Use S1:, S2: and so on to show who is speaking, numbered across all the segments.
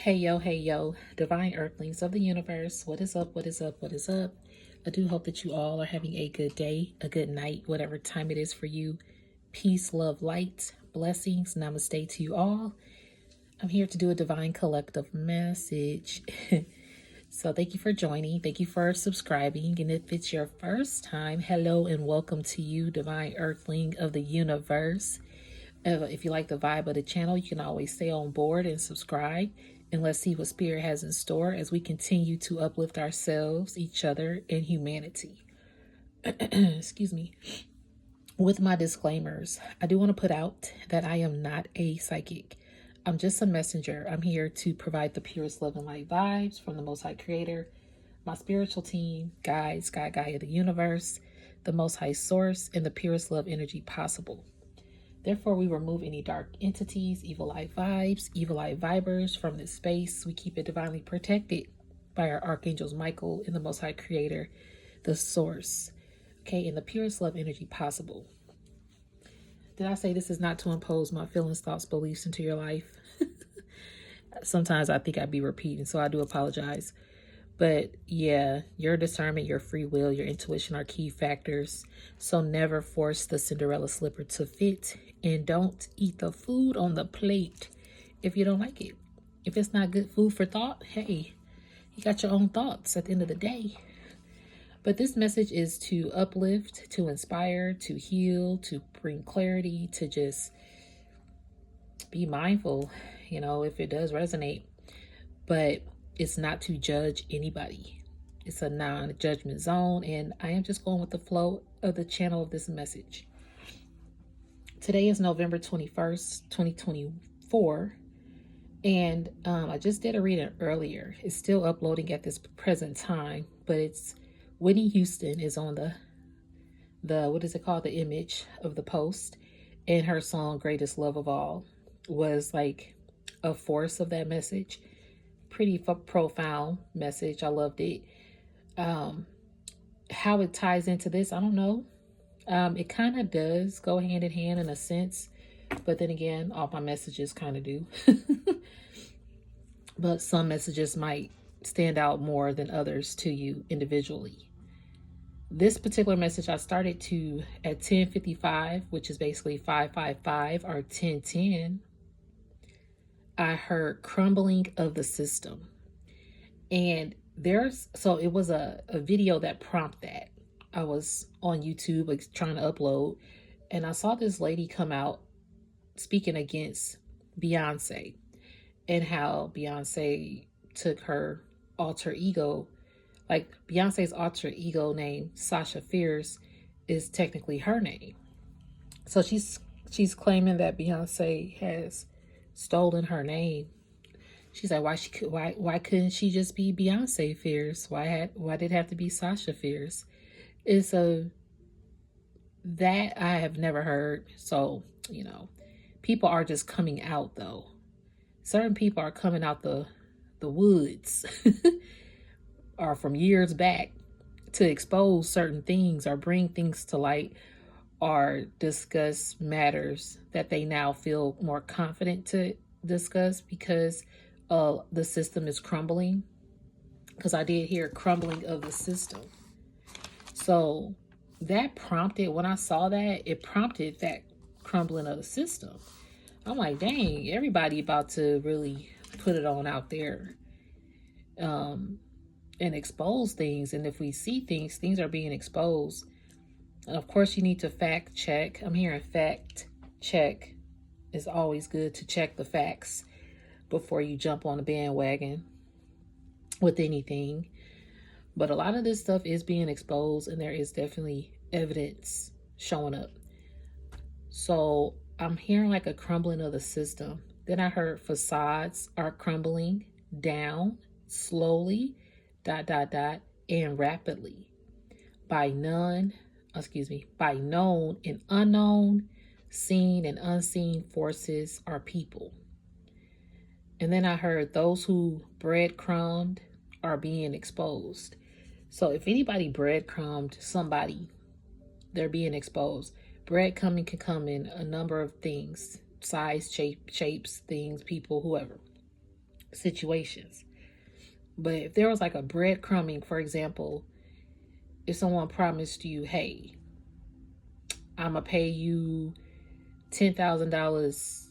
S1: Hey yo, divine earthlings of the universe. What is up? What is up? What is up? I do hope that you all are having a good day, a good night, whatever time it is for you. Peace, love, light, blessings. Namaste to you all. I'm here to do a divine collective message. So thank you for joining. Thank you for subscribing. And if it's your first time, hello and welcome to you, divine earthling of the universe. If you like the vibe of the channel, you can always stay on board and subscribe. And let's see what Spirit has in store as we continue to uplift ourselves, each other, and humanity. Excuse me. With my disclaimers, I do want to put out that I am not a psychic. I'm just a messenger. I'm here to provide the purest love and light vibes from the Most High Creator, my spiritual team, guides, Guy of the universe, the Most High Source, and the purest love energy possible. Therefore, we remove any dark entities, evil eye vibes, evil eye vibers from this space. We keep it divinely protected by our archangels Michael and the Most High Creator, the Source. Okay, and the purest love energy possible. Did I say this is not to impose my feelings, thoughts, beliefs into your life? Sometimes I think I'd be repeating, so I do apologize. But yeah, your discernment, your free will, your intuition are key factors. So never force the Cinderella slipper to fit, and don't eat the food on the plate if you don't like it. If it's not good food for thought, hey, you got your own thoughts at the end of the day. But this message is to uplift, to inspire, to heal, to bring clarity, to just be mindful, if it does resonate. But it's not to judge anybody. It's a non-judgment zone, and I am just going with the flow of the channel of this message. Today is November 21st, 2024, and I just did a reading earlier. It's still uploading at this present time, but it's Whitney Houston is on the what is it called? The image of the post, and her song Greatest Love of All was like a force of that message. Pretty profound message. I loved it. How it ties into this, I don't know. It kind of does go hand in hand in a sense, but then again, all my messages kind of do. But some messages might stand out more than others to you individually. This particular message I started to at 10:55, which is basically 555 or 10:10. I heard crumbling of the system. And it was a video that prompted that. I was on YouTube like trying to upload, and I saw this lady come out speaking against Beyonce and how Beyonce took her alter ego. Like Beyonce's alter ego name, Sasha Fierce, is technically her name. So she's claiming that Beyonce has stolen her name. She's like, why couldn't she just be Beyonce Fierce? Why did it have to be Sasha Fierce? It's that I have never heard. So, people are just coming out though. Certain people are coming out the woods or from years back to expose certain things or bring things to light or discuss matters that they now feel more confident to discuss because the system is crumbling. Because I did hear crumbling of the system. So that prompted, when I saw that, it prompted that crumbling of the system. I'm like, dang, everybody about to really put it on out there and expose things. And if we see things are being exposed. And of course, you need to fact check. I'm hearing fact check. It's always good to check the facts before you jump on the bandwagon with anything. But a lot of this stuff is being exposed, and there is definitely evidence showing up. So I'm hearing like a crumbling of the system. Then I heard facades are crumbling down slowly, ... and rapidly by known and unknown, seen and unseen forces or people. And then I heard those who breadcrumbed are being exposed. So if anybody breadcrumbed somebody, they're being exposed. Breadcrumbing can come in a number of things, size, shapes, things, people, whoever. situations. But if there was like a breadcrumbing, for example, if someone promised you, hey, I'm going to pay you $10,000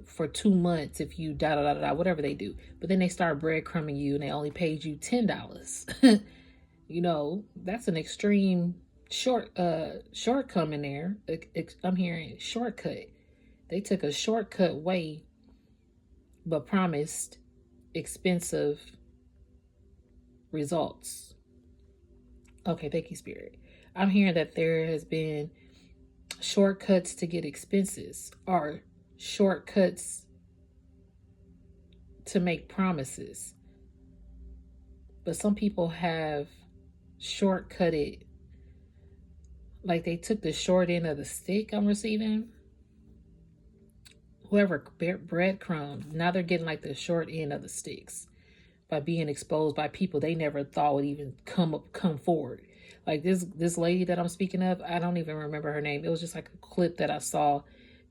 S1: for 2 months if you da da da da, whatever they do. But then they start breadcrumbing you and they only paid you $10. That's an extreme shortcoming there. I'm hearing shortcut. They took a shortcut way, but promised expensive results. Okay, thank you, Spirit. I'm hearing that there has been shortcuts to get expenses or shortcuts to make promises. But some people have shortcutted, like they took the short end of the stick. I'm receiving whoever breadcrumbs, now they're getting like the short end of the sticks by being exposed by people they never thought would even come forward. Like this lady that I'm speaking of, I don't even remember her name. It was just like a clip that I saw,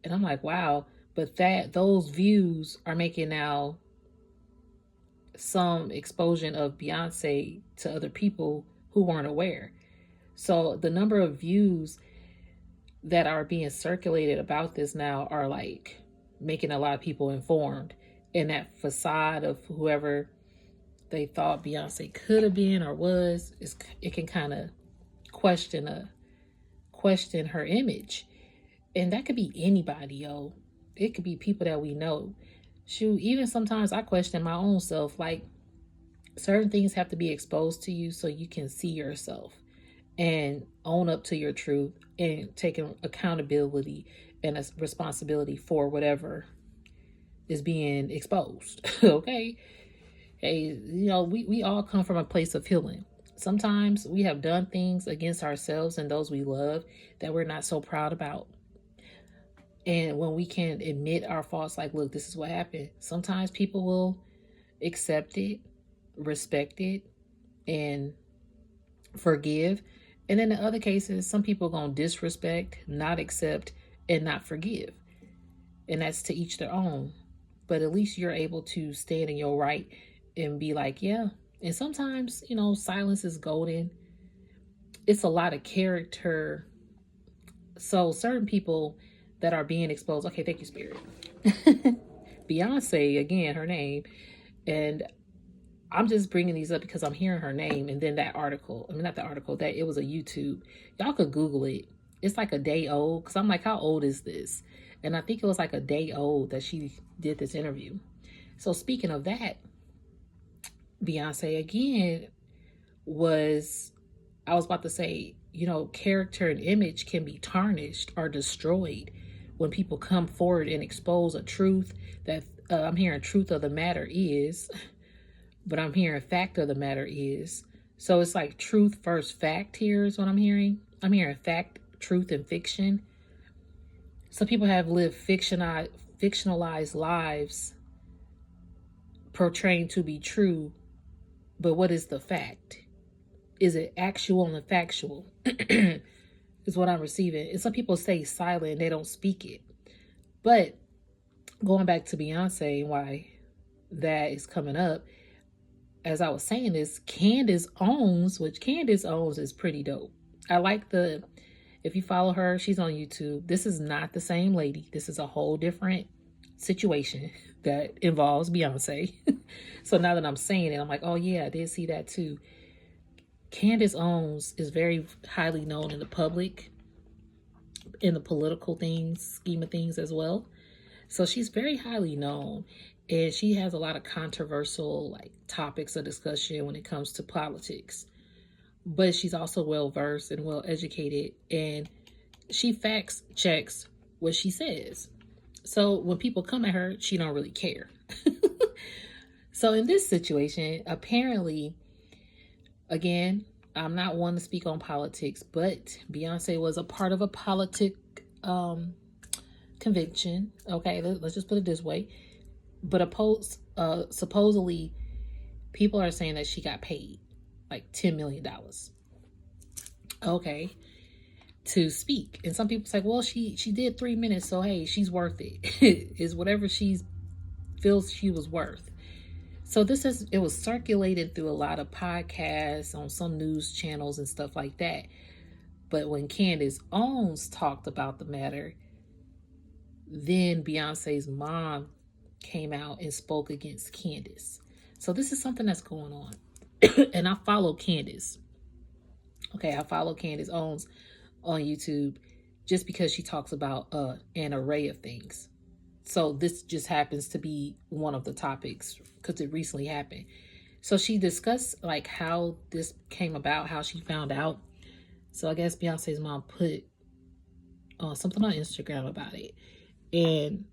S1: and I'm like, wow. But those views are making now some exposure of Beyonce to other people who weren't aware. So the number of views that are being circulated about this now are like making a lot of people informed. And that facade of whoever they thought Beyonce could have been or was, it can kind of question her image. And that could be anybody, yo. It could be people that we know. Shoot, even sometimes I question my own self. Like, certain things have to be exposed to you so you can see yourself and own up to your truth and take accountability and a responsibility for whatever is being exposed. Okay? Hey, we all come from a place of healing. Sometimes we have done things against ourselves and those we love that we're not so proud about. And when we can admit our faults, like, look, this is what happened. Sometimes people will accept it, respect it, and forgive. And then in other cases, some people are going to disrespect, not accept, and not forgive. And that's to each their own. But at least you're able to stand in your right and be like, yeah. And sometimes, silence is golden. It's a lot of character. So certain people that are being exposed. Okay, thank you, Spirit. Beyonce, again, her name. And I'm just bringing these up because I'm hearing her name. And then that article, not the article, that it was a YouTube. Y'all could Google it. It's like a day old. Because I'm like, how old is this? And I think it was like a day old that she did this interview. So speaking of that, Beyonce, again, I was about to say, character and image can be tarnished or destroyed when people come forward and expose a truth that I'm hearing truth of the matter is, but I'm hearing fact of the matter is. So it's like truth versus fact here is what I'm hearing. I'm hearing fact, truth, and fiction. Some people have lived fictionalized lives portraying to be true, but what is the fact? Is it actual and factual? Is what I'm receiving. And some people stay silent and they don't speak it. But going back to Beyonce and why that is coming up, as I was saying this, Candace owns is pretty dope. I like if you follow her, she's on YouTube. This is not the same lady. This is a whole different situation that involves Beyonce. So now that I'm saying it, I'm like, oh yeah, I did see that too. Candace Owens is very highly known in the public, in the political scheme of things as well. So she's very highly known, and she has a lot of controversial topics of discussion when it comes to politics. But she's also well versed and well educated, and she fact checks what she says. So when people come at her, she don't really care. So in this situation, apparently, again, I'm not one to speak on politics, but Beyonce was a part of a politic conviction. Okay, let's just put it this way. But supposedly, people are saying that she got paid like $10 million. Okay, to speak. And some people say, well, she did 3 minutes, so hey, she's worth it. Is whatever she's feels she was worth. So it was circulated through a lot of podcasts on some news channels and stuff like that. But when Candace Owens talked about the matter, then Beyonce's mom came out and spoke against Candace. So this is something that's going on. And I follow Candace. Okay, I follow Candace Owens on YouTube just because she talks about an array of things. So this just happens to be one of the topics because it recently happened. So she discussed like how this came about, how she found out. So I guess Beyonce's mom put something on Instagram about it. And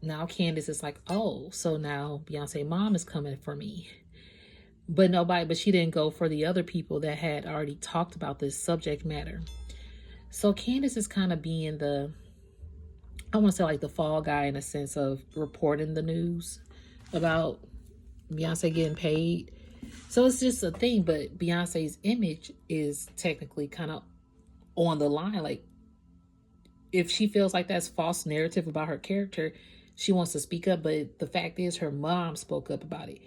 S1: now Candace is like, oh, so now Beyonce mom is coming for me. But she didn't go for the other people that had already talked about this subject matter. So Candace is kind of being I want to say like the fall guy in a sense of reporting the news about Beyonce getting paid. So it's just a thing, but Beyonce's image is technically kind of on the line. Like if she feels like that's false narrative about her character, she wants to speak up. But the fact is her mom spoke up about it.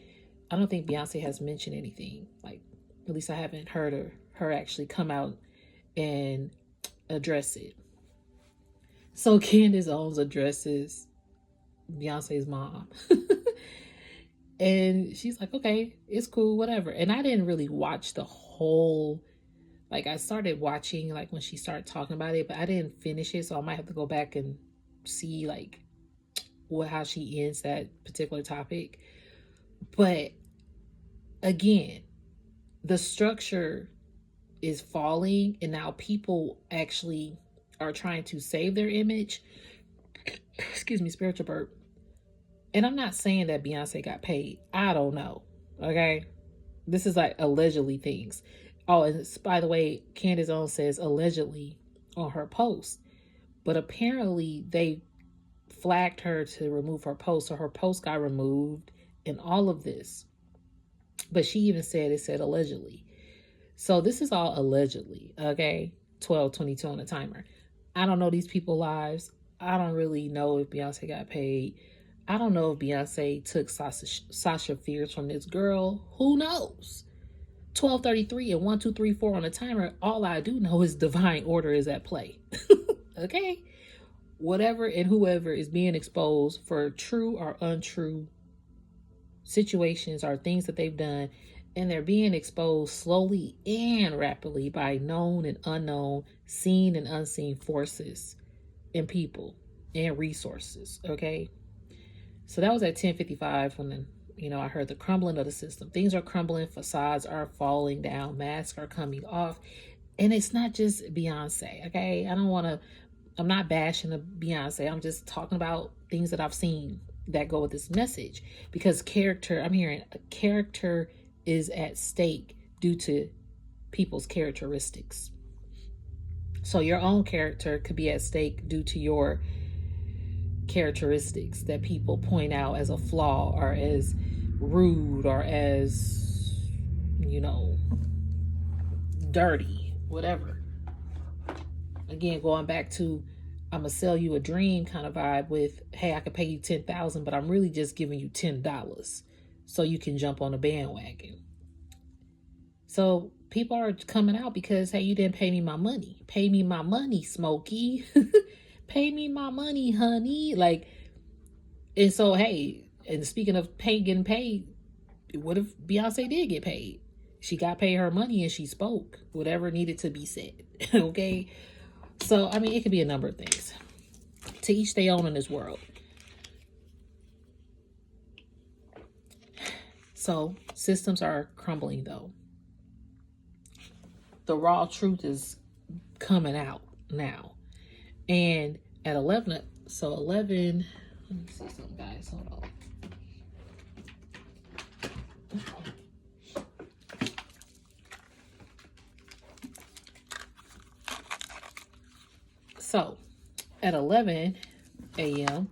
S1: I don't think Beyonce has mentioned anything. Like, at least I haven't heard her actually come out and address it. So Candace Owens addresses Beyonce's mom. And she's like, okay, it's cool, whatever. And I didn't really watch the whole, like I started watching like when she started talking about it, but I didn't finish it. So I might have to go back and see like how she ends that particular topic. But again, the structure is falling and now people actually are trying to save their image. Excuse me, spiritual burp. And I'm not saying that Beyonce got paid. I don't know. Okay. This is like allegedly things. Oh, and by the way, Candace Owens says allegedly on her post. But apparently they flagged her to remove her post. So her post got removed and all of this. But she even said it said allegedly. So this is all allegedly. Okay. 12:22 on the timer. I don't know these people's lives. I don't really know if Beyonce got paid. I don't know if Beyonce took Sasha Fierce from this girl. Who knows? 12:33 and 1, 2, 3, 4 on the timer. All I do know is divine order is at play. Okay? Whatever and whoever is being exposed for true or untrue situations or things that they've done, and they're being exposed slowly and rapidly by known and unknown, seen and unseen forces and people and resources. Okay? So that was at 10:55 when I heard the crumbling of the system. Things are crumbling, facades are falling down, masks are coming off. And it's not just Beyonce, okay? I'm not bashing Beyonce. I'm just talking about things that I've seen that go with this message. Because I'm hearing character is at stake due to people's characteristics. So your own character could be at stake due to your characteristics that people point out as a flaw or as rude or as dirty, whatever. Again, going back to I'm gonna sell you a dream kind of vibe with, hey, I could pay you $10,000, but I'm really just giving you $10 so you can jump on a bandwagon. So people are coming out because, hey, you didn't pay me my money. Pay me my money, Smokey. Pay me my money, honey. Like, and so, hey, and speaking of getting paid, what if Beyonce did get paid? She got paid her money and she spoke whatever needed to be said. Okay. So, I mean, it could be a number of things. To each their own in this world. So, systems are crumbling though. The raw truth is coming out now. And at 11, let me see something, guys. Hold on. So at 11 a.m.,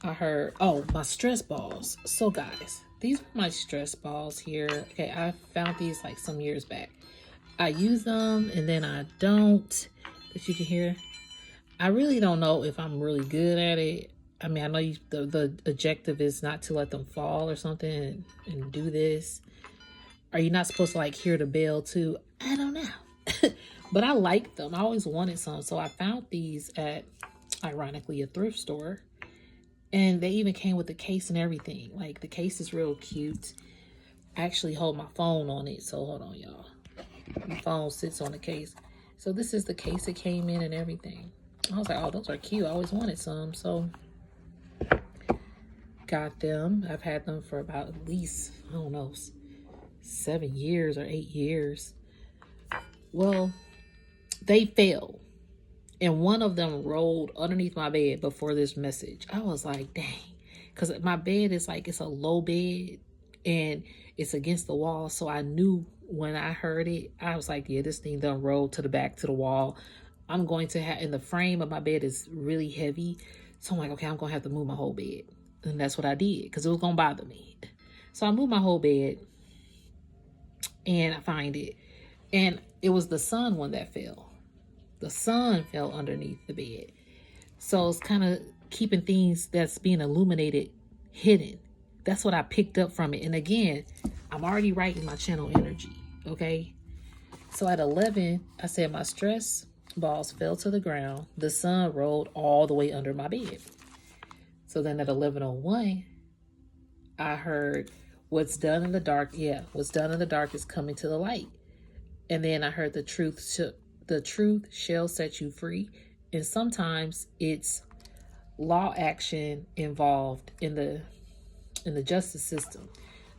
S1: I heard, oh, my stress balls. So guys, these are my stress balls here. Okay, I found these like some years back. I use them and then I don't, as you can hear. I really don't know if I'm really good at it I mean, I know the objective is not to let them fall or something and do this. Are you not supposed to like hear the bell too? I don't know. But I like them. I always wanted some. So I found these at, ironically, a thrift store. And they even came with the case and everything. Like, the case is real cute. I actually hold my phone on it. So hold on, y'all. My phone sits on the case. So this is the case it came in and everything. I was like, oh, those are cute. I always wanted some. So got them. I've had them for about at least, I don't know, 7 years or 8 years. Well, they fell. And one of them rolled underneath my bed before this message. I was like, dang. Because my bed is like, it's a low bed and it's against the wall. So I knew when I heard it, I was like, yeah, this thing done rolled to the back to the wall. I'm going to have, and the frame of my bed is really heavy. So I'm like, okay, I'm going to have to move my whole bed. And that's what I did because it was going to bother me. So I moved my whole bed and I find it. And it was the sun one that fell. The sun fell underneath the bed. So it's kind of keeping things that's being illuminated hidden. That's what I picked up from it. And again, I'm already writing my channel energy. Okay. So at 11, I said my stress balls fell to the ground. The sun rolled all the way under my bed. So then at 11:01, I heard what's done in the dark. Yeah. What's done in the dark is coming to the light. And then I heard the truth shall set you free. And sometimes it's law action involved in the justice system.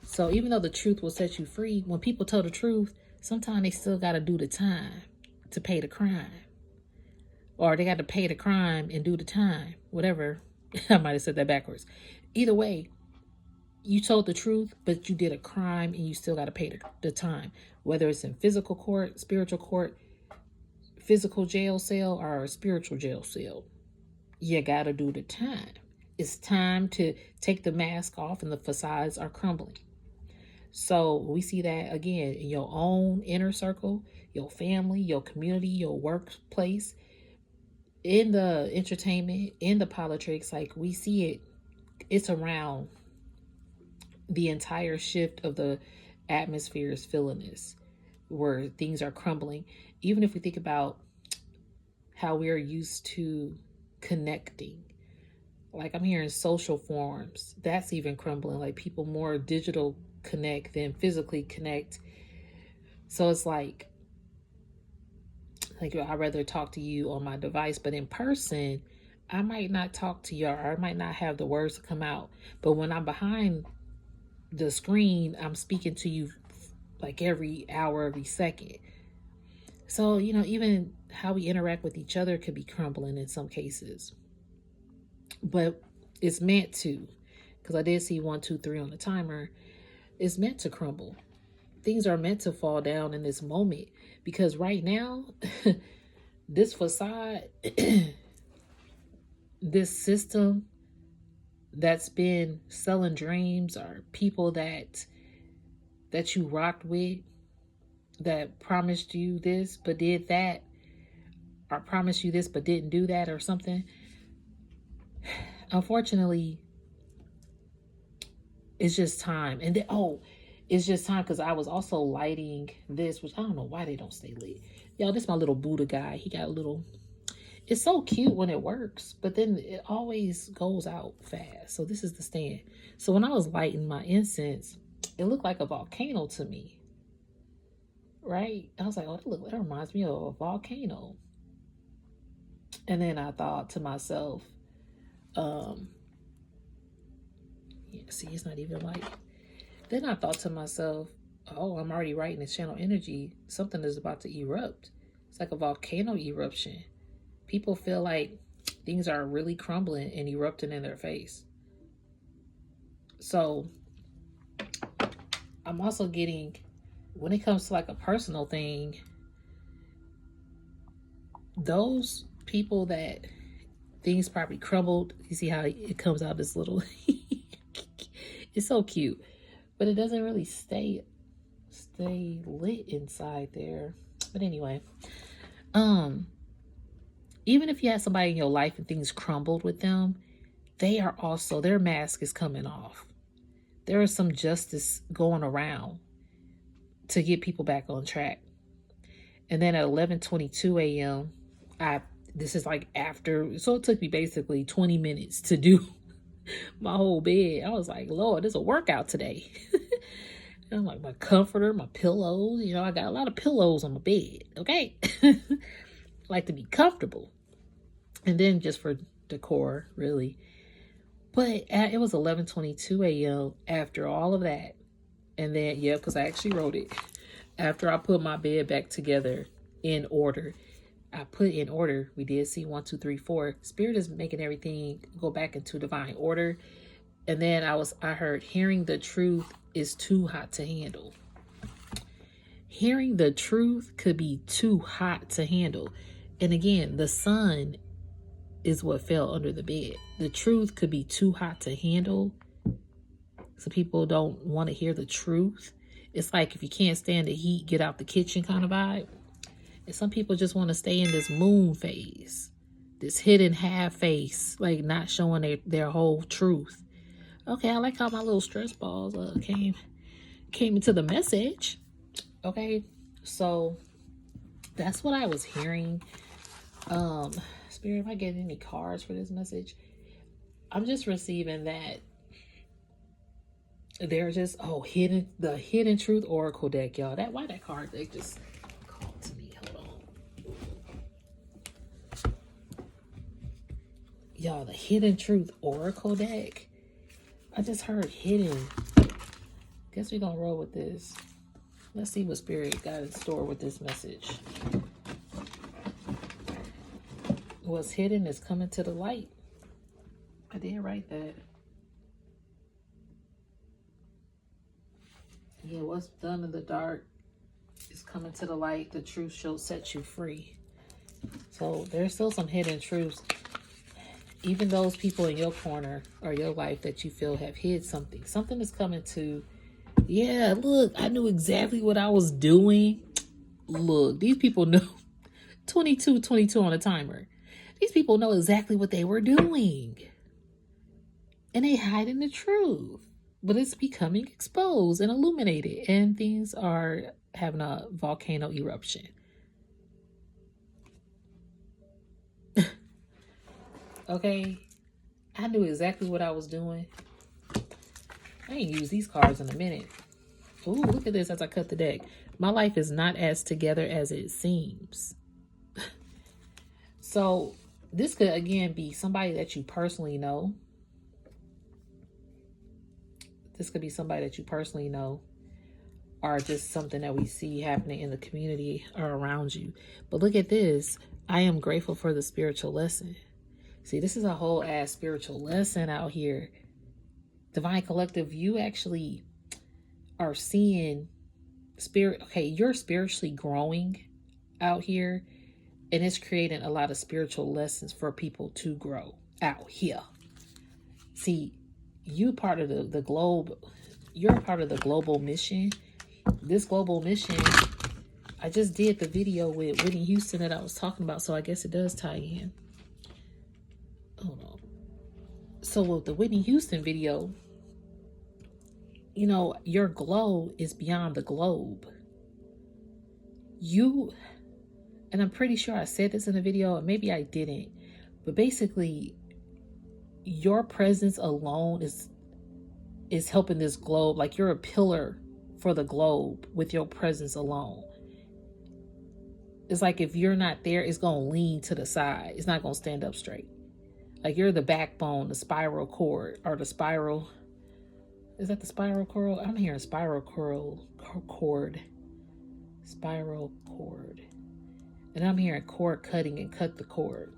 S1: So even though the truth will set you free, when people tell the truth, sometimes they still got to do the time to pay the crime. Or they got to pay the crime and do the time. Whatever. I might have said that backwards. Either way, you told the truth, but you did a crime and you still got to pay the time. Whether it's in physical court, spiritual court, physical jail cell, or a spiritual jail cell, you got to do the time. It's time to take the mask off and the facades are crumbling. So we see that again in your own inner circle, your family, your community, your workplace, in the entertainment, in the politics. Like we see it, it's around the entire shift of the atmosphere is feeling this, where things are crumbling. Even if we think about how we are used to connecting, like I'm hearing social forms, that's even crumbling. Like people more digital connect than physically connect. So it's like I'd rather talk to you on my device, but in person, I might not talk to you, or I might not have the words to come out. But when I'm behind the screen, I'm speaking to you like every hour, every second. So, even how we interact with each other could be crumbling in some cases. But it's meant to, because I did see 1, 2, 3 on the timer. It's meant to crumble. Things are meant to fall down in this moment, because right now, this facade, this system that's been selling dreams, or people that you rocked with, that promised you this but did that, or promised you this but didn't do that, or something. Unfortunately, it's just time. And then, it's just time, because I was also lighting this, which I don't know why they don't stay lit. Y'all, this is my little Buddha guy. He got a little, it's so cute when it works, but then it always goes out fast. So this is the stand. So when I was lighting my incense, it looked like a volcano to me. Right? I was like, that reminds me of a volcano. And then I thought to myself, see, it's not even light. Then I thought to myself, I'm already writing this channel energy. Something is about to erupt. It's like a volcano eruption. People feel like things are really crumbling and erupting in their face. So I'm also getting, when it comes to like a personal thing, those people that things probably crumbled, you see how it comes out this little, it's so cute, but it doesn't really stay lit inside there. But anyway, even if you had somebody in your life and things crumbled with them, they are also, their mask is coming off. There is some justice going around to get people back on track. And then at 11:22 a.m., this is like after, so it took me basically 20 minutes to do my whole bed. I was like, Lord, there's a workout today. And I'm like, my comforter, my pillows, I got a lot of pillows on my bed, okay? I like to be comfortable. And then just for decor, really. But it was 11:22 a.m. after all of that. And then, because I actually wrote it. After I put my bed back together in order, I put in order. We did see 1, 2, 3, 4. Spirit is making everything go back into divine order. And then I heard hearing the truth is too hot to handle. Hearing the truth could be too hot to handle. And again, the sun is what fell under the bed. The truth could be too hot to handle. So people don't want to hear the truth. It's like if you can't stand the heat, get out the kitchen kind of vibe. And some people just want to stay in this moon phase, this hidden half face, like not showing their whole truth. Okay, I like how my little stress balls came into the message. Okay, so that's what I was hearing. Spirit, am I getting any cards for this message? I'm just receiving that they're just the hidden truth oracle deck, y'all. Why that card deck just called to me? Hold on, y'all. The hidden truth oracle deck. I just heard hidden. Guess we're gonna roll with this. Let's see what Spirit got in store with this message. What's hidden is coming to the light. I did write that. Yeah, what's done in the dark is coming to the light. The truth shall set you free. So there's still some hidden truths. Even those people in your corner or your life that you feel have hid something. Something is coming to, yeah, look, I knew exactly what I was doing. Look, these people know 22 on a timer. These people know exactly what they were doing. And they hiding the truth. But it's becoming exposed and illuminated. And things are having a volcano eruption. Okay? I knew exactly what I was doing. I ain't used these cards in a minute. Ooh, look at this as I cut the deck. My life is not as together as it seems. So this could, again, be somebody that you personally know. This could be somebody that you personally know, or just something that we see happening in the community or around you. But look at this. I am grateful for the spiritual lesson. See, this is a whole ass spiritual lesson out here. Divine Collective, you actually are seeing spirit. Okay, you're spiritually growing out here, and it's creating a lot of spiritual lessons for people to grow out here. See, you part of the globe. You're a part of the global mission. This global mission, I just did the video with Whitney Houston that I was talking about, so I guess it does tie in. Hold on. So with the Whitney Houston video, your glow is beyond the globe. And I'm pretty sure I said this in the video, or maybe I didn't, but basically, your presence alone is helping this globe. Like you're a pillar for the globe with your presence alone. It's like if you're not there, it's going to lean to the side. It's not going to stand up straight. Like you're the backbone, the spiral cord, or the spiral. Is that the spiral cord? I'm hearing spiral cord. Spiral cord. And I'm hearing cord cutting and cut the cord.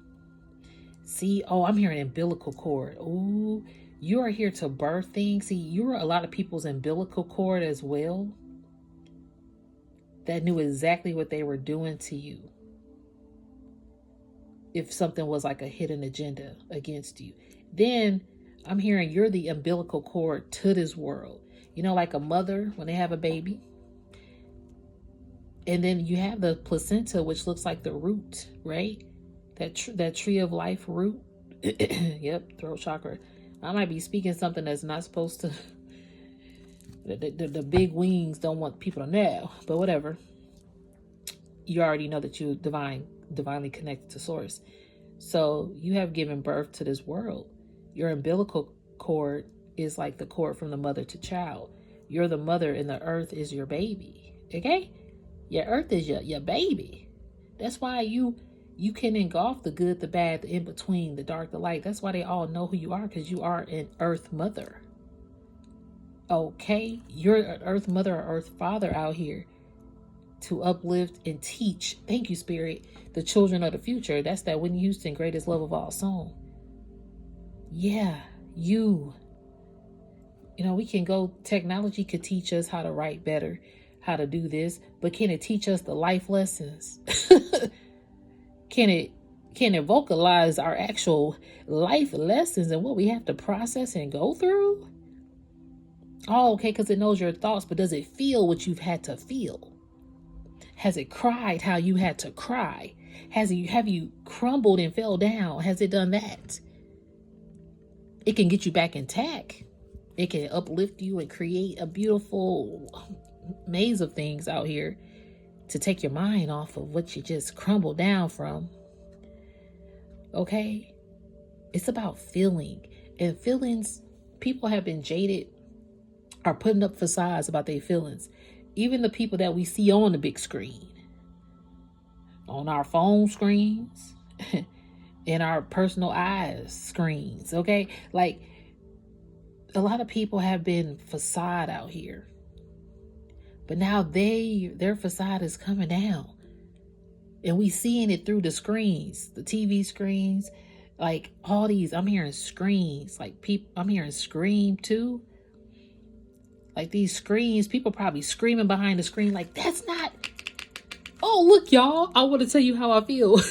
S1: See, I'm hearing umbilical cord. Ooh, you are here to birth things. See, you were a lot of people's umbilical cord as well. That knew exactly what they were doing to you. If something was like a hidden agenda against you. Then I'm hearing you're the umbilical cord to this world. Like a mother when they have a baby. And then you have the placenta, which looks like the root, right? That tree of life root. Yep, throat chakra. I might be speaking something that's not supposed to. The big wings don't want people to know, but whatever. You already know that you're divinely connected to source. So you have given birth to this world. Your umbilical cord is like the cord from the mother to child. You're the mother and the earth is your baby. Okay? Your earth is your baby. That's why you can engulf the good, the bad, the in between, the dark, the light. That's why they all know who you are, because you are an earth mother. Okay? You're an earth mother or earth father out here to uplift and teach, thank you, Spirit, the children of the future. That's that Whitney Houston greatest love of all song. Yeah, you know, we can go, technology could teach us how to write better, how to do this, but can it teach us the life lessons? Can it vocalize our actual life lessons and what we have to process and go through? Oh, okay, because it knows your thoughts, but does it feel what you've had to feel? Has it cried how you had to cry? Have you crumbled and fell down? Has it done that? It can get you back intact. It can uplift you and create a beautiful maze of things out here to take your mind off of what you just crumbled down from. Okay? It's about feeling. And feelings, people have been jaded, are putting up facades about their feelings. Even the people that we see on the big screen, on our phone screens, in our personal eyes screens, okay? Like, a lot of people have been facade out here. But now their facade is coming down. And we seeing it through the screens, the TV screens, like all these, I'm hearing screams, like I'm hearing scream too. Like these screams, people probably screaming behind the screen like, that's not, oh, look, y'all, I want to tell you how I feel.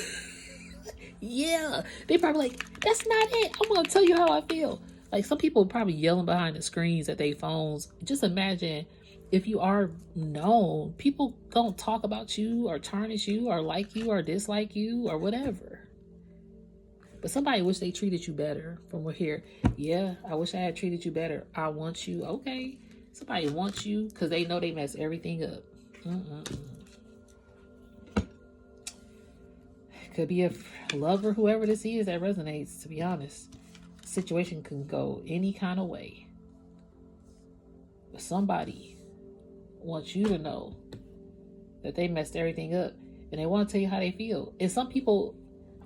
S1: Yeah, they probably like, that's not it. I'm going to tell you how I feel. Like some people probably yelling behind the screens at their phones. Just imagine if you are known, people don't talk about you or tarnish you or like you or dislike you or whatever. But somebody wish they treated you better from here. Yeah, I wish I had treated you better. I want you. Okay. Somebody wants you because they know they mess everything up. Could be a lover, whoever this is that resonates, to be honest. The situation can go any kind of way. But somebody wants you to know that they messed everything up and they want to tell you how they feel. And some people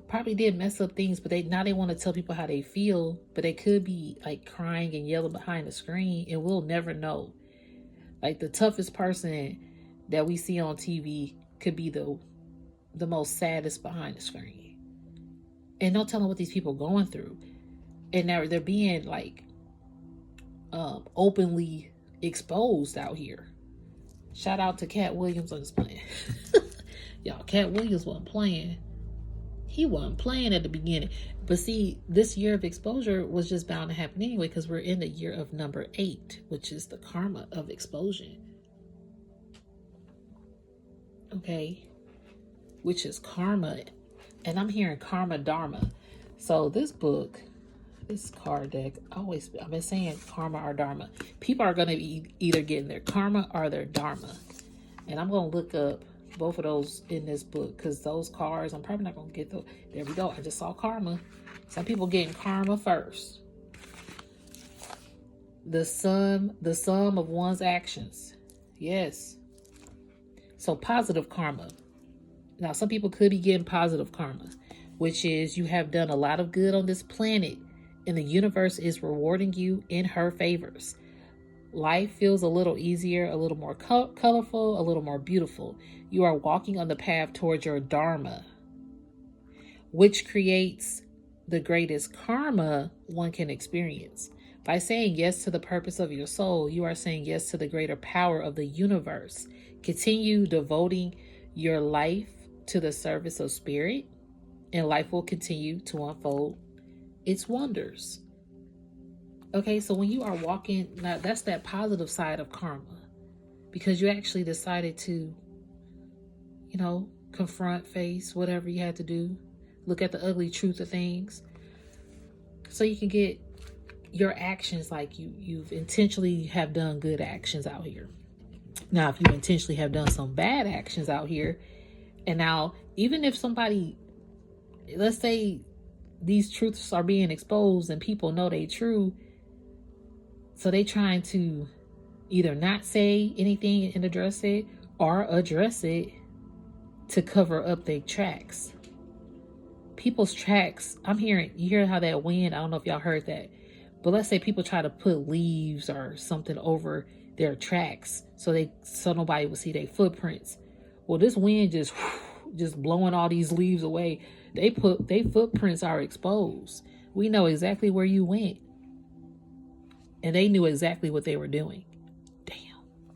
S1: probably did mess up things, but they want to tell people how they feel, but they could be like crying and yelling behind the screen, and we'll never know. Like the toughest person that we see on TV could be the most saddest behind the screen. And no telling what these people are going through. And they're being like openly exposed out here. Shout out to Cat Williams on this playing. Y'all, Cat Williams wasn't playing. He wasn't playing at the beginning. But see, this year of exposure was just bound to happen anyway, because we're in the year of number 8, which is the karma of explosion. Okay? Which is karma. And I'm hearing karma dharma. So this book, this card deck, I've been saying karma or dharma. People are going to be either getting their karma or their dharma. And I'm going to look up both of those in this book, because those cards, I'm probably not going to get those. There we go. I just saw karma. Some people getting karma first. The sum of one's actions. Yes. So positive karma. Now, some people could be getting positive karma, which is you have done a lot of good on this planet, and the universe is rewarding you in her favors. Life feels a little easier, a little more colorful, a little more beautiful. You are walking on the path towards your Dharma, which creates the greatest karma one can experience. By saying yes to the purpose of your soul, you are saying yes to the greater power of the universe. Continue devoting your life to the service of spirit, and life will continue to unfold its wonders. Okay, so when you are walking, now that's that positive side of karma, because you actually decided to, confront, face whatever you had to do, look at the ugly truth of things, so you can get, your actions, like you've intentionally have done good actions out here. Now, if you intentionally have done some bad actions out here, and now even if somebody, let's say these truths are being exposed and people know they true, so they trying to either not say anything and address it, or address it to cover up their tracks. People's tracks, you hear how that wind, I don't know if y'all heard that, but let's say people try to put leaves or something over their tracks so nobody will see their footprints. Well, this wind just blowing all these leaves away. Their footprints are exposed. We know exactly where you went. And they knew exactly what they were doing. Damn,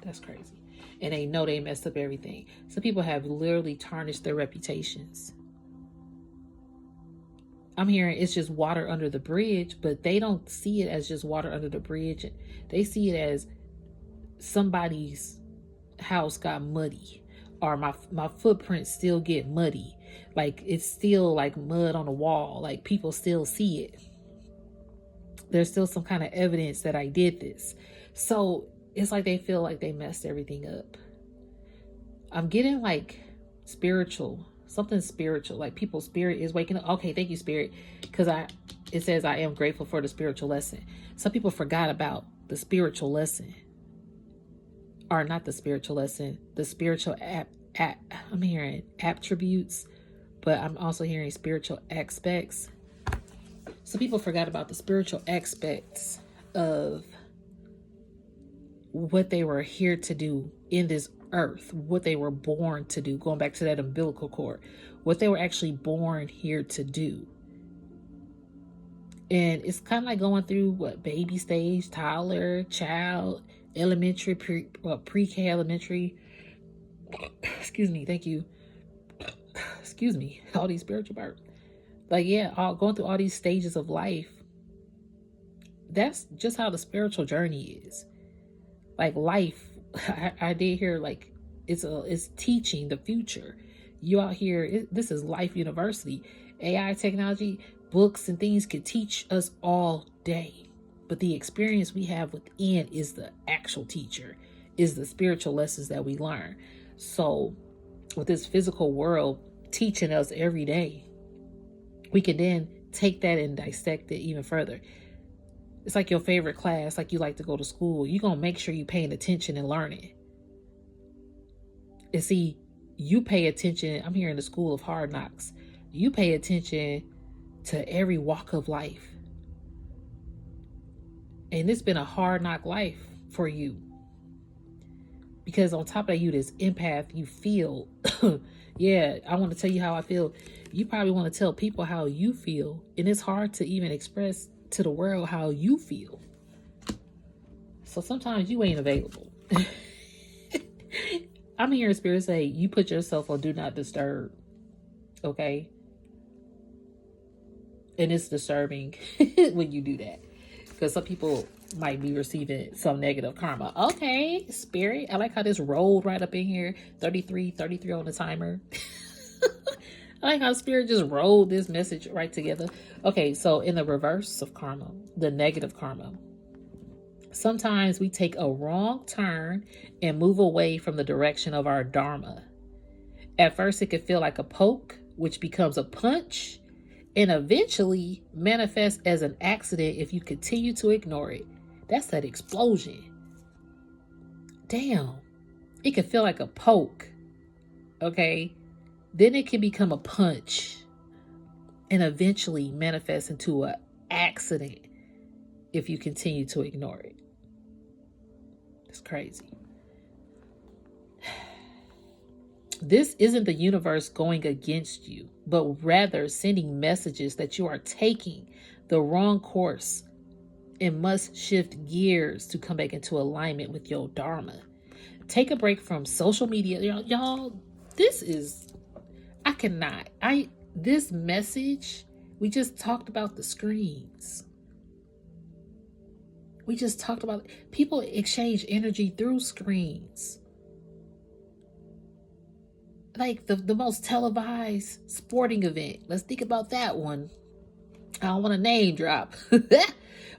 S1: that's crazy. And they know they messed up everything. Some people have literally tarnished their reputations. I'm hearing it's just water under the bridge, but they don't see it as just water under the bridge. They see it as somebody's house got muddy, or my footprints still get muddy. Like it's still like mud on the wall. Like people still see it. There's still some kind of evidence that I did this. So it's like they feel like they messed everything up. I'm getting like something spiritual, like people's spirit is waking up. Okay, thank you, Spirit, because it says I am grateful for the spiritual lesson. Some people forgot about the spiritual lesson, or not the spiritual lesson, the spiritual I'm hearing attributes, but I'm also hearing spiritual aspects. So people forgot about the spiritual aspects of what they were here to do in this earth, what they were born to do, going back to that umbilical cord, what they were actually born here to do. And it's kind of like going through baby stage, toddler, child, elementary, pre-K, elementary. Excuse me, thank you. Excuse me, all these spiritual births. Like, yeah, going through all these stages of life. That's just how the spiritual journey is. Like life, I did hear like it's teaching the future. You out here, this is life university. AI technology, books and things can teach us all day. But the experience we have within is the actual teacher, is the spiritual lessons that we learn. So with this physical world teaching us every day, we can then take that and dissect it even further. It's like your favorite class, like you like to go to school. You're going to make sure you're paying attention and learning. And see, you pay attention. I'm here in the school of hard knocks. You pay attention to every walk of life. And it's been a hard knock life for you. Because on top of you, this empath, you feel, yeah, I want to tell you how I feel. You probably want to tell people how you feel. And it's hard to even express to the world how you feel. So sometimes you ain't available. I'm hearing Spirit say, you put yourself on do not disturb. Okay? And it's disturbing when you do that. Because some people might be receiving some negative karma. Okay, Spirit. I like how this rolled right up in here. 33 on the timer. I like how Spirit just rolled this message right together. Okay, so in the reverse of karma, the negative karma, sometimes we take a wrong turn and move away from the direction of our Dharma. At first, it could feel like a poke, which becomes a punch, and eventually manifests as an accident if you continue to ignore it. That's that explosion. Damn. It can feel like a poke. Okay? Then it can become a punch and eventually manifest into an accident if you continue to ignore it. It's crazy. This isn't the universe going against you, but rather sending messages that you are taking the wrong course and must shift gears to come back into alignment with your Dharma. Take a break from social media. Y'all, this message, we just talked about the screens. We just talked about people exchange energy through screens. Like the most televised sporting event. Let's think about that one. I don't want to name drop.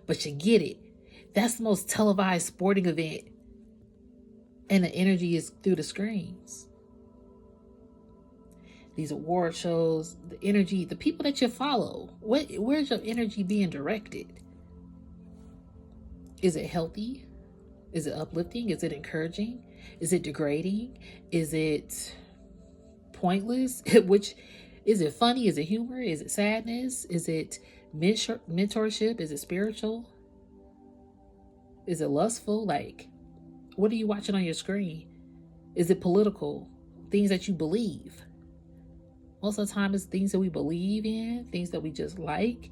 S1: but you get it. That's the most televised sporting event. And the energy is through the screens. These award shows, the energy, the people that you follow, where's your energy being directed? Is it healthy? Is it uplifting? Is it encouraging? Is it degrading? Is it pointless? Which, is it funny? Is it humor? Is it sadness? Is it mentorship? Is it spiritual? Is it lustful? Like, what are you watching on your screen? Is it political? Things that you believe? Most of the time it's things that we believe in, things that we just like.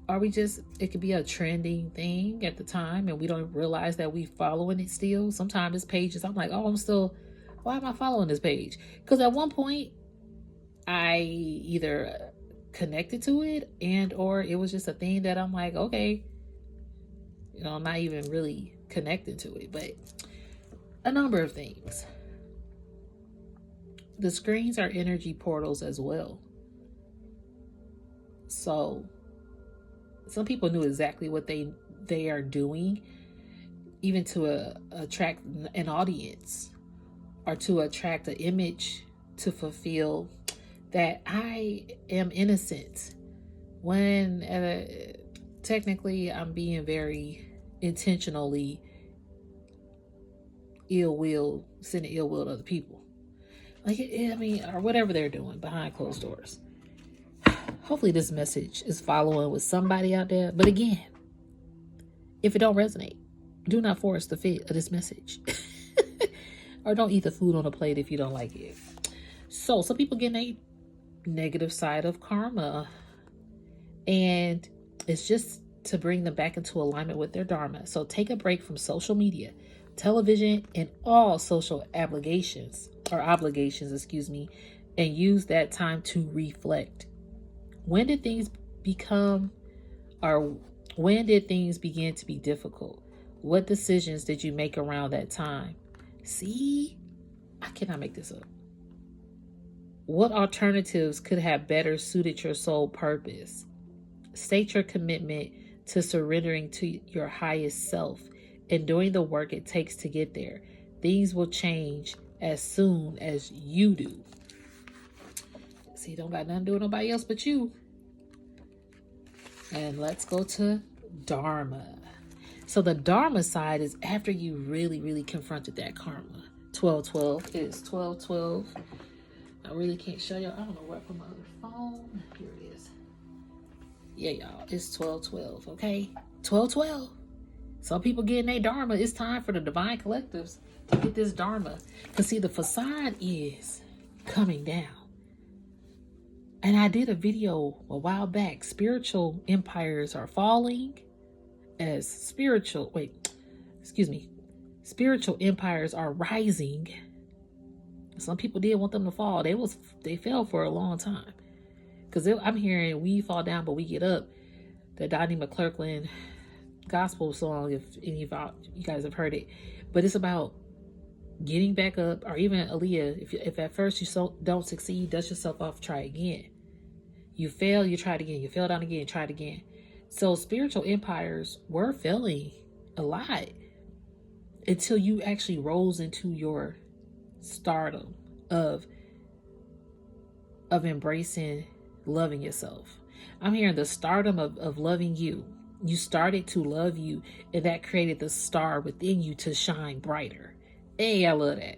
S1: Or it could be a trending thing at the time and we don't realize that we following it still. Sometimes it's pages, I'm like, why am I following this page? Because at one point I either connected to it or it was just a thing that I'm like, okay, I'm not even really connected to it. But a number of things. The screens are energy portals as well. So some people knew exactly what they are doing, even to attract an audience or to attract an image to fulfill that I am innocent. When technically I'm being very intentionally sending ill will to other people. Or whatever they're doing behind closed doors. Hopefully this message is following with somebody out there. But again, if it don't resonate, do not force the fit of this message. Or don't eat the food on the plate if you don't like it. So some people get a negative side of karma. And it's just to bring them back into alignment with their Dharma. So take a break from social media, television, and all social obligations, and use that time to reflect. When did things begin to be difficult? What decisions did you make around that time? See, I cannot make this up. What alternatives could have better suited your soul purpose? State your commitment to surrendering to your highest self and doing the work it takes to get there. Things will change as soon as you do. See, don't got nothing to do with nobody else but you. And let's go to Dharma. So the Dharma side is after you really, really confronted that karma. 1212 is 1212. I really can't show y'all. I don't know where I put my other phone. Here it is. Yeah, y'all. It's 1212, okay? 1212. Some people getting their Dharma. It's time for the divine collectives to get this Dharma. Because see, the facade is coming down. And I did a video a while back. Spiritual empires are falling as spiritual empires are rising. Some people did want them to fall. They fell for a long time. Because I'm hearing we fall down, but we get up. The Donnie McClurkin gospel song, if any of you guys have heard it. But it's about getting back up, or even Aaliyah, if at first you don't succeed, dust yourself off, try again. You fail, you try it again. You fell down again, try it again. So spiritual empires were failing a lot until you actually rose into your stardom of embracing loving yourself. I'm hearing the stardom of loving you. You started to love you, and that created the star within you to shine brighter. Hey, I love that.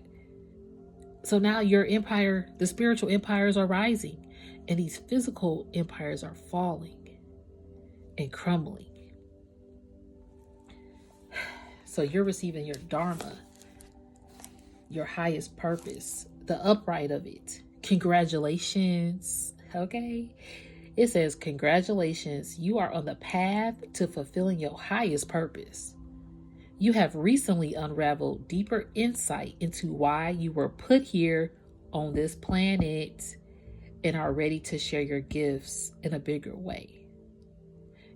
S1: So now your empire, the spiritual empires are rising, and these physical empires are falling and crumbling. So you're receiving your Dharma, your highest purpose, the upright of it. Congratulations. Okay. It says, congratulations. You are on the path to fulfilling your highest purpose. You have recently unraveled deeper insight into why you were put here on this planet and are ready to share your gifts in a bigger way.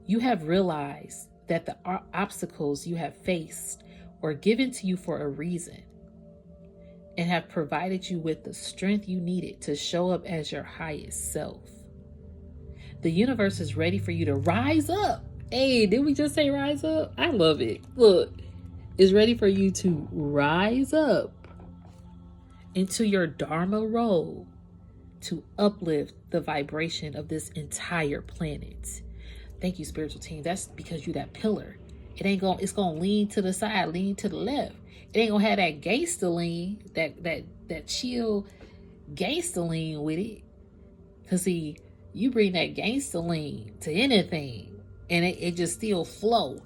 S1: You have realized that the obstacles you have faced were given to you for a reason and have provided you with the strength you needed to show up as your highest self. The universe is ready for you to rise up Hey, did we just say rise up? I love it. Look, it's ready for you to rise up into your Dharma role to uplift the vibration of this entire planet. Thank you, spiritual team. That's because you that pillar. It's gonna lean to the side, lean to the left. It ain't gonna have that gangster lean, that chill gangster lean with it. Cause see, you bring that gangster lean to anything and it just still flow.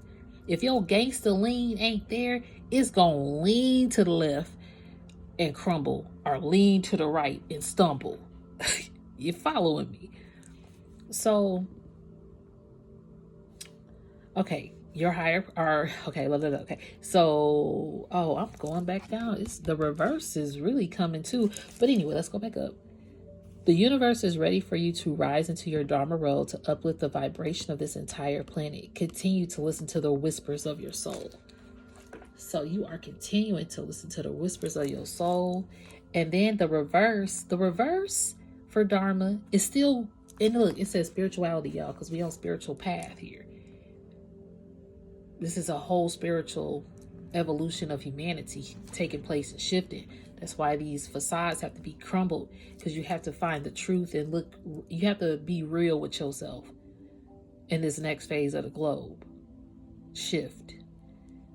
S1: If your gangster lean ain't there, it's gonna lean to the left and crumble, or lean to the right and stumble. You following me? So, okay, your higher, or okay, okay. So, oh, I'm going back down. It's the reverse is really coming too. But anyway, let's go back up. The universe is ready for you to rise into your Dharma role to uplift the vibration of this entire planet. Continue to listen to the whispers of your soul. So you are continuing to listen to the whispers of your soul. And then the reverse for Dharma is still, and look, it says spirituality, y'all, because we on spiritual path here. This is a whole spiritual evolution of humanity taking place and shifting. That's why these facades have to be crumbled, because you have to find the truth and look, you have to be real with yourself in this next phase of the globe shift.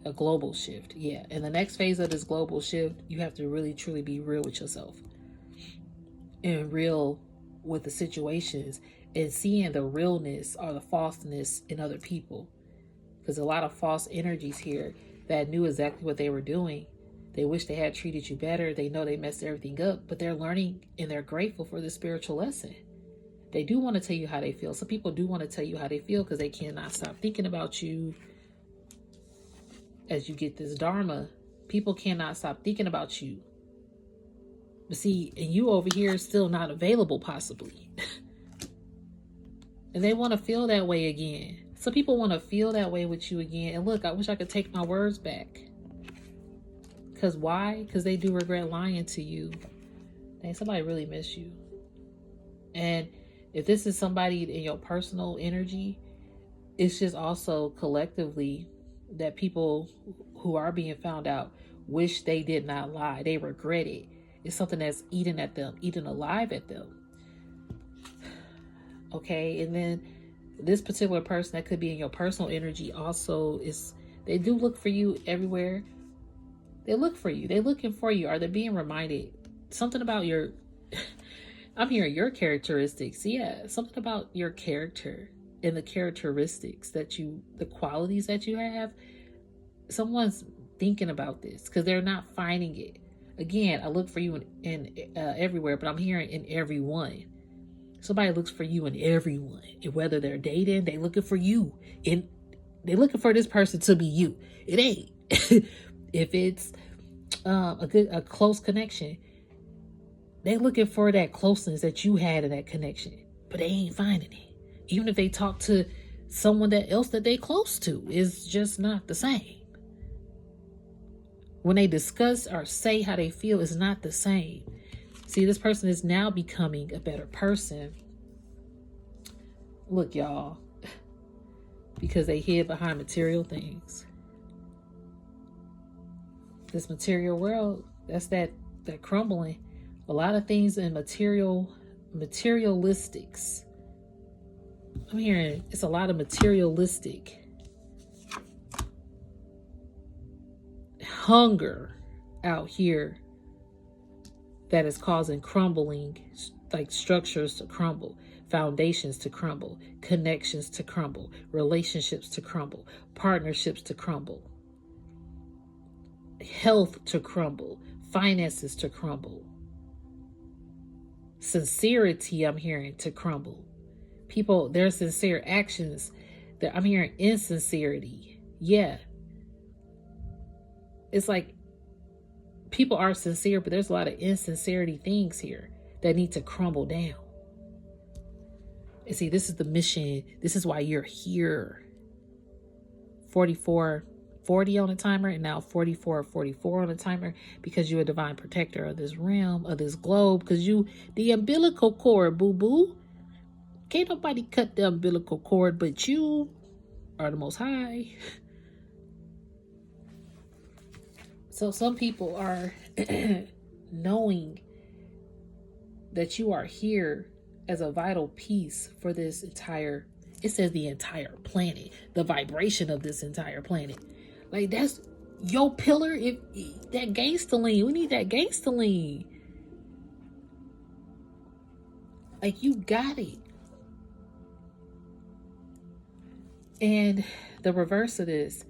S1: A global shift, yeah. In the next phase of this global shift, you have to really truly be real with yourself and real with the situations and seeing the realness or the falseness in other people. Because a lot of false energies here that knew exactly what they were doing. They wish they had treated you better. They know they messed everything up, but they're learning and they're grateful for this spiritual lesson. They do want to tell you how they feel. Some people do want to tell you how they feel because they cannot stop thinking about you. As you get this Dharma, people cannot stop thinking about you. But see, and you over here is still not available, possibly. And they want to feel that way again. Some people want to feel that way with you again. And look, I wish I could take my words back. Because why? Because they do regret lying to you. Dang, somebody really miss you. And if this is somebody in your personal energy, it's just also collectively that people who are being found out wish they did not lie. They regret it. It's something that's eating at them, eating alive at them. Okay, and then this particular person that could be in your personal energy also is, they do look for you everywhere. They look for you. They're looking for you. Are they being reminded? Something about your, I'm hearing your characteristics. Yeah, something about your character and the characteristics that you, the qualities that you have. Someone's thinking about this because they're not finding it. Again, I look for you in everywhere, but I'm hearing in everyone. Somebody looks for you in everyone. And whether they're dating, they looking for you. And they looking for this person to be you. It ain't. If it's a close connection, they looking for that closeness that you had in that connection. But they ain't finding it. Even if they talk to someone else that they close to, it's just not the same. When they discuss or say how they feel, it's not the same. See, this person is now becoming a better person. Look, y'all, because they hid behind material things. This material world, that's that crumbling. A lot of things in materialistics. I'm hearing it's a lot of materialistic hunger out here that is causing crumbling, like structures to crumble, foundations to crumble, connections to crumble, relationships to crumble, partnerships to crumble, health to crumble, finances to crumble, sincerity, I'm hearing, to crumble. People, their sincere actions, I'm hearing insincerity. Yeah. It's like people are sincere, but there's a lot of insincerity things here that need to crumble down. And see, this is the mission. This is why you're here. 4440 on the timer, and now 4444 on the timer, because you're a divine protector of this realm, of this globe, because you, the umbilical cord, boo-boo. Can't nobody cut the umbilical cord but you. or the Most High. So some people are knowing that you are here as a vital piece for this entire, it says the entire planet, the vibration of this entire planet. Like that's your pillar. If that gangsterling, we need that gangsterling. Like you got it. And the reverse of this.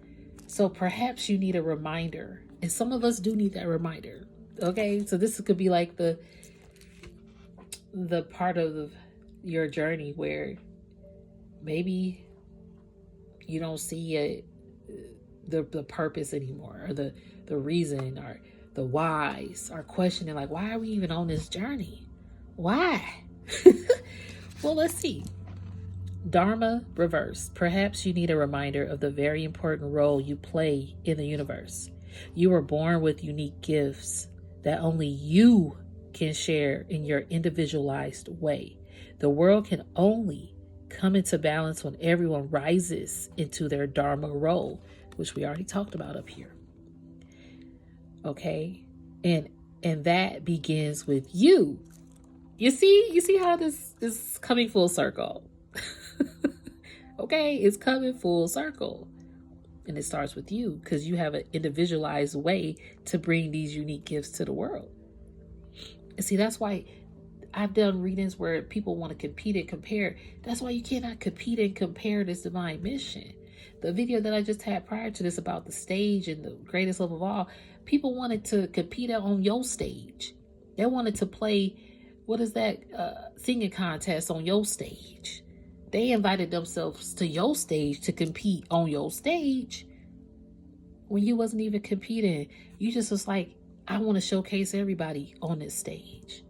S1: So perhaps you need a reminder. And some of us do need that reminder. Okay. So this could be like the part of your journey where maybe you don't see the purpose anymore, or the reason, or the whys, are questioning like, why are we even on this journey? Why? Well, let's see. Dharma reverse. Perhaps you need a reminder of the very important role you play in the universe. You were born with unique gifts that only you can share in your individualized way. The world can only come into balance when everyone rises into their Dharma role, which we already talked about up here. Okay? And that begins with you. You see how this is coming full circle. Okay, it's coming full circle. And it starts with you because you have an individualized way to bring these unique gifts to the world. And see, that's why I've done readings where people want to compete and compare. That's why you cannot compete and compare this divine mission. The video that I just had prior to this about the stage and the greatest love of all, people wanted to compete on your stage. They wanted to play, what is that, singing contest on your stage. They invited themselves to your stage to compete on your stage when you wasn't even competing. You just was like, I want to showcase everybody on this stage.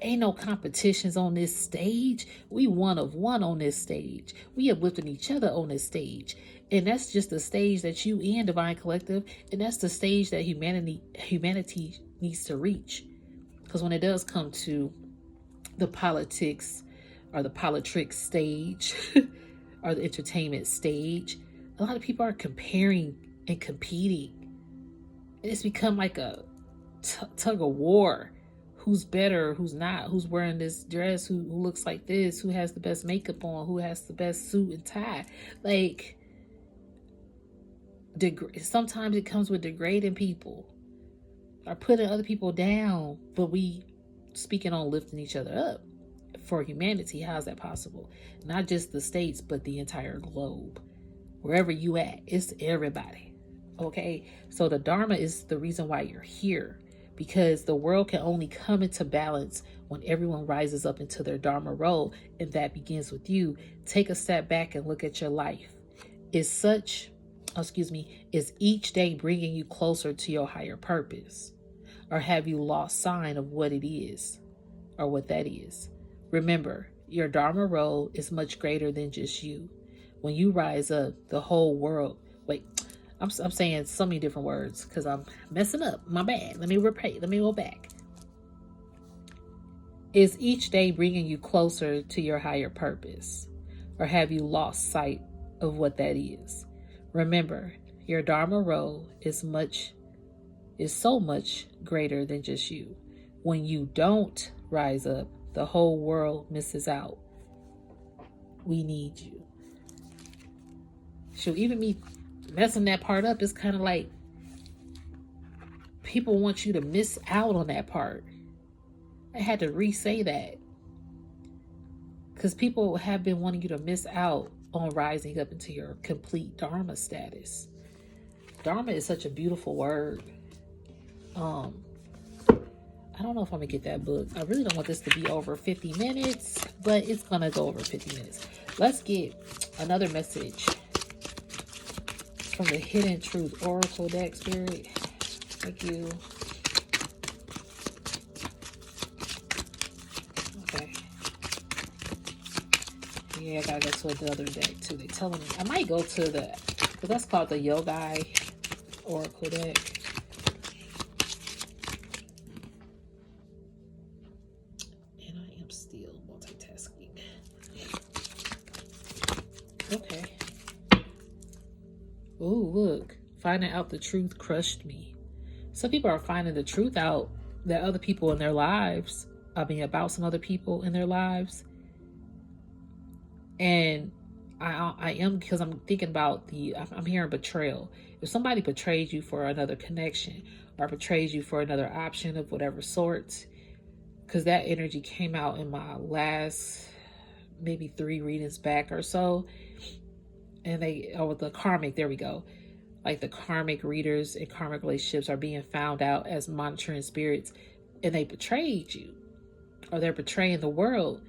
S1: Ain't no competitions on this stage. We one of one on this stage. We uplifting each other on this stage. And that's just the stage that you and Divine Collective, and that's the stage that humanity needs to reach. Because when it does come to the politics or the politrics stage or the entertainment stage, a lot of people are comparing and competing. And it's become like a tug of war. Who's better, who's not, who's wearing this dress, who looks like this, who has the best makeup on, who has the best suit and tie. Like, sometimes it comes with degrading people or putting other people down, but we speaking on lifting each other up for humanity. How is that possible? Not just the states, but the entire globe. Wherever you at, it's everybody. Okay, so the Dharma is the reason why you're here, because the world can only come into balance when everyone rises up into their Dharma role, and that begins with you. Take a step back and look at your life. Is each day bringing you closer to your higher purpose? Or have you lost sight of what it is, or what that is? Remember, your Dharma role is much greater than just you. When you rise up, the whole world, I'm saying so many different words because I'm messing up. My bad. Let me go back. Is each day bringing you closer to your higher purpose? Or have you lost sight of what that is? Remember, your Dharma role is so much greater than just you. When you don't rise up, the whole world misses out. We need you. So even me messing that part up is kind of like people want you to miss out on that part. I had to re-say that because people have been wanting you to miss out on rising up into your complete Dharma status. Dharma is such a beautiful word. I don't know if I'm gonna get that book. I really don't want this to be over 50 minutes, but it's gonna go over 50 minutes. Let's get another message from the Hidden Truth Oracle deck, Spirit. Thank you. Okay. Yeah, I gotta go to another deck too. They're telling me I might go to because that's called the Yogai Oracle deck. And I am still multitasking. Okay. finding out the truth crushed me. Some people are finding the truth out that other people in their lives, about some other people in their lives. And I am, because I'm thinking about I'm hearing betrayal. If somebody betrays you for another connection or betrays you for another option of whatever sort, because that energy came out in my last maybe 3 readings back or so. And with the karmic, there we go. Like the karmic readers and karmic relationships are being found out as monitoring spirits, and they betrayed you, or they're betraying the world.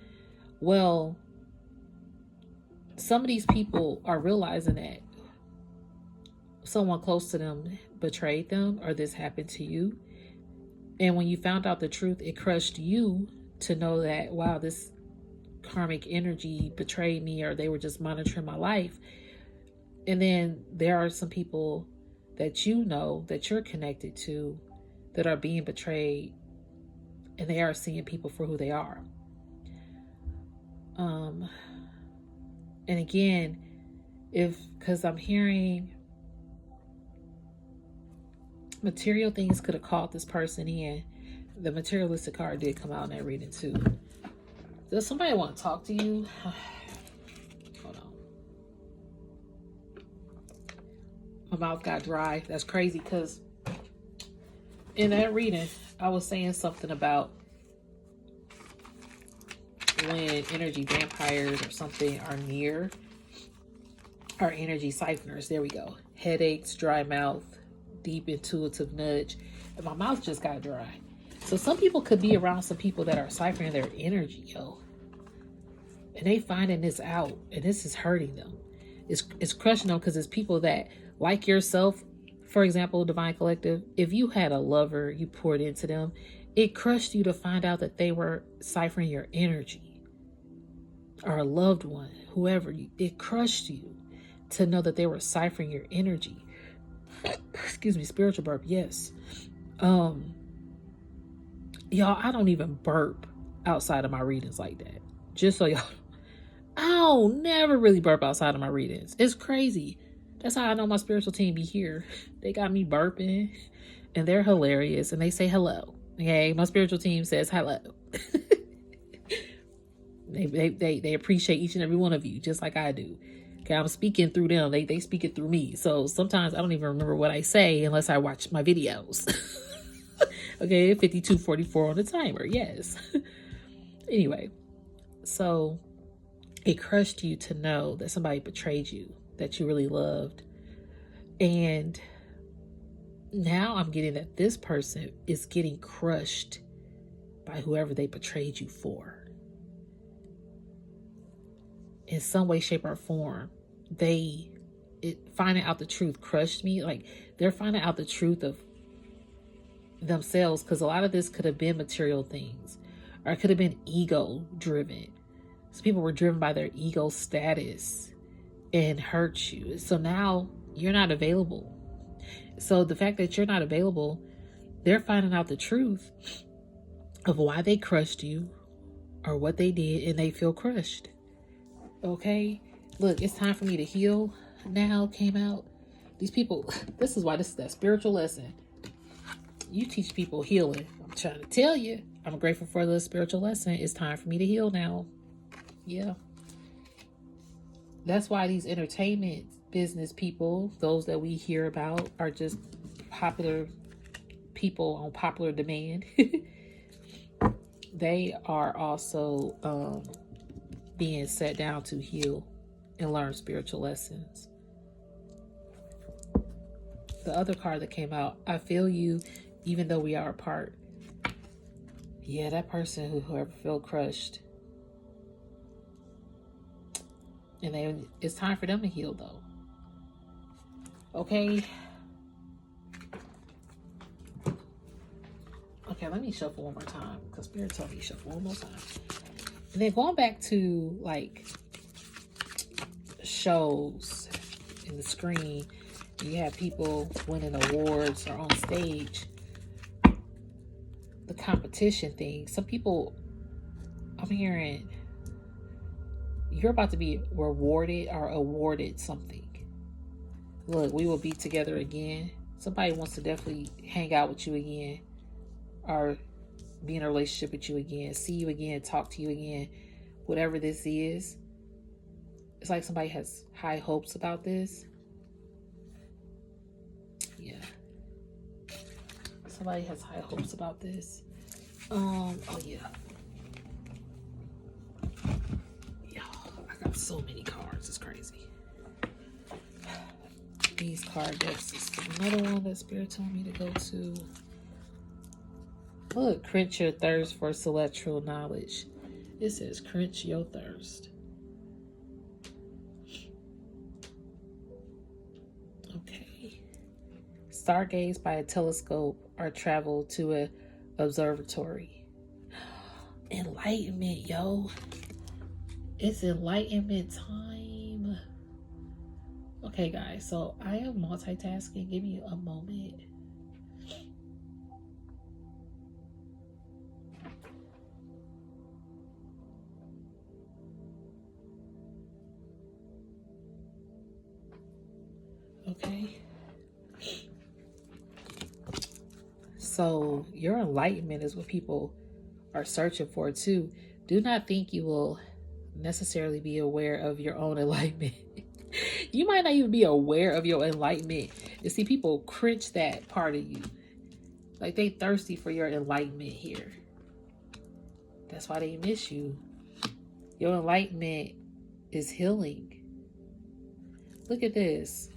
S1: Well, some of these people are realizing that someone close to them betrayed them, or this happened to you. And when you found out the truth, it crushed you to know that, wow, this karmic energy betrayed me, or they were just monitoring my life. And then there are some people that you know that you're connected to that are being betrayed, and they are seeing people for who they are. And again, because I'm hearing material things could have called this person in. The materialistic card did come out in that reading too. Does somebody want to talk to you? Hold on. My mouth got dry. That's crazy, because in that reading, I was saying something about when energy vampires or something are near, or energy siphoners. There we go. Headaches, dry mouth, deep intuitive nudge. And my mouth just got dry. So some people could be around some people that are siphoning their energy, yo. And they finding this out, and this is hurting them. It's crushing them, because it's people that, like yourself, for example, Divine Collective, if you had a lover, you poured into them, it crushed you to find out that they were ciphering your energy. Or a loved one, whoever, it crushed you to know that they were ciphering your energy. Excuse me, spiritual burp, yes. Y'all, I don't even burp outside of my readings like that. Just so y'all, I don't never really burp outside of my readings. It's crazy. That's how I know my spiritual team be here. They got me burping, and they're hilarious, and they say hello. Okay, my spiritual team says hello. They appreciate each and every one of you, just like I do. Okay, I'm speaking through them. They speak it through me. So sometimes I don't even remember what I say unless I watch my videos. Okay, 52:44 on the timer. Yes. Anyway, so it crushed you to know that somebody betrayed you, that you really loved. And now I'm getting that this person is getting crushed by whoever they betrayed you for. In some way, shape, or form, finding out the truth crushed me. Like, they're finding out the truth of themselves, because a lot of this could have been material things, or it could have been ego driven. So people were driven by their ego status and hurt you. So now you're not available. So the fact that you're not available, they're finding out the truth of why they crushed you or what they did, and they feel crushed. Okay, look, it's time for me to heal now came out. These people, this is why this is that spiritual lesson. You teach people healing. I'm trying to tell you, I'm grateful for the spiritual lesson. It's time for me to heal now. Yeah. That's why these entertainment business people, those that we hear about, are just popular people on popular demand. They are also being set down to heal and learn spiritual lessons. The other card that came out, I feel you, even though we are apart. Yeah, that person whoever felt crushed. And it's time for them to heal, though. Okay. Okay, let me shuffle one more time, because Spirit told me to shuffle one more time. And then going back to like shows in the screen, you have people winning awards or on stage. The competition thing. Some people, I'm hearing, you're about to be rewarded or awarded something. Look, we will be together again. Somebody wants to definitely hang out with you again, or be in a relationship with you again, see you again, talk to you again. Whatever this is, it's like somebody has high hopes about this. Yeah. Somebody has high hopes about this. Oh yeah. Yeah, I got so many cards. It's crazy. These card decks is another one that Spirit told me to go to. Look, quench your thirst for celestial knowledge. It says quench your thirst. Okay. Stargaze by a telescope or travel to an observatory. Enlightenment, yo. It's enlightenment time. Okay, guys, so I am multitasking. Give me a moment. Okay. So your enlightenment is what people are searching for too. Do not think you will necessarily be aware of your own enlightenment. You might not even be aware of your enlightenment. You see, people cringe that part of you. Like they thirsty for your enlightenment here. That's why they miss you. Your enlightenment is healing. Look at this.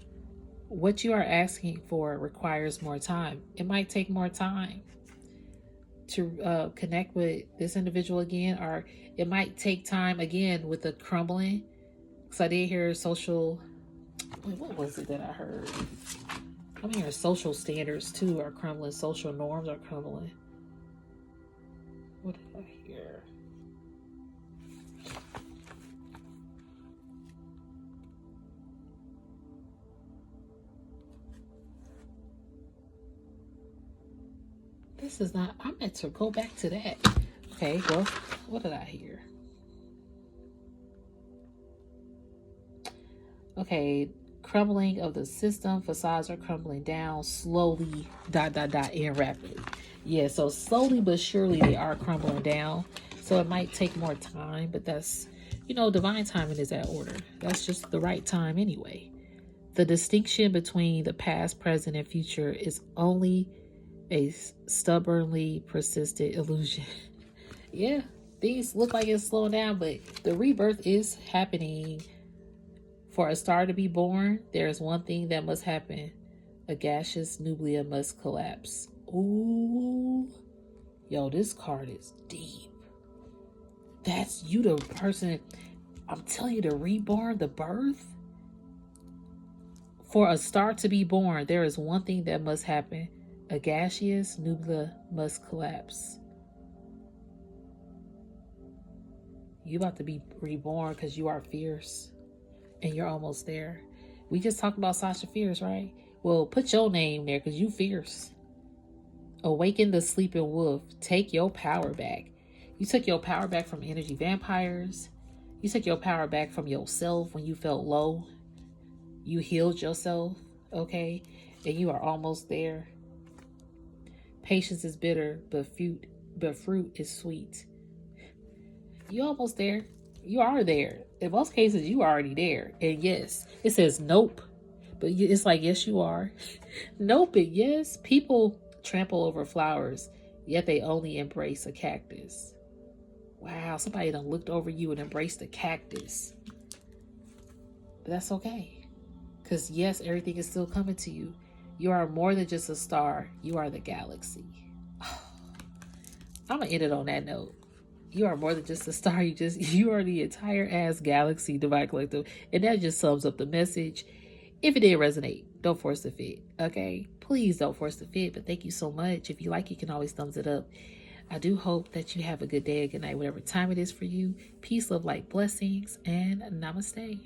S1: What you are asking for requires more time. It might take more time to connect with this individual again, or it might take time again with the crumbling. Because I did hear social. Wait, what was it that I heard? I'm hearing social standards too are crumbling. Social norms are crumbling. What did I hear? This is not. I meant to go back to that. Okay, well, what did I hear? Okay, crumbling of the system. Facades are crumbling down slowly, and rapidly. Yeah, so slowly but surely they are crumbling down. So it might take more time, but that's, divine timing is at order. That's just the right time anyway. The distinction between the past, present, and future is only a stubbornly persistent illusion. Yeah, things look like it's slowing down, but the rebirth is happening. For a star to be born, there is one thing that must happen. A gaseous nubula must collapse. Ooh. Yo, this card is deep. That's you, the person. I'm telling you, the reborn, the birth. For a star to be born, there is one thing that must happen. A gaseous nubula must collapse. You about to be reborn because you are fierce. And you're almost there. We just talked about Sasha Fierce, right? Well, put your name there because you fierce. Awaken the sleeping wolf. Take your power back. You took your power back from energy vampires. You took your power back from yourself when you felt low. You healed yourself, okay? And you are almost there. Patience is bitter, but fruit is sweet. You almost there. You are there. In most cases, you are already there. And yes, it says nope. But it's like, yes, you are. Nope and yes. People trample over flowers, yet they only embrace a cactus. Wow, somebody done looked over you and embraced a cactus. But that's okay. Because yes, everything is still coming to you. You are more than just a star. You are the galaxy. I'm going to end it on that note. You are more than just a star. You are the entire ass galaxy, Divine Collective. And that just sums up the message. If it didn't resonate, don't force the fit. Okay? Please don't force the fit. But thank you so much. If you like, you can always thumbs it up. I do hope that you have a good day, a good night, whatever time it is for you. Peace, love, light, blessings, and namaste.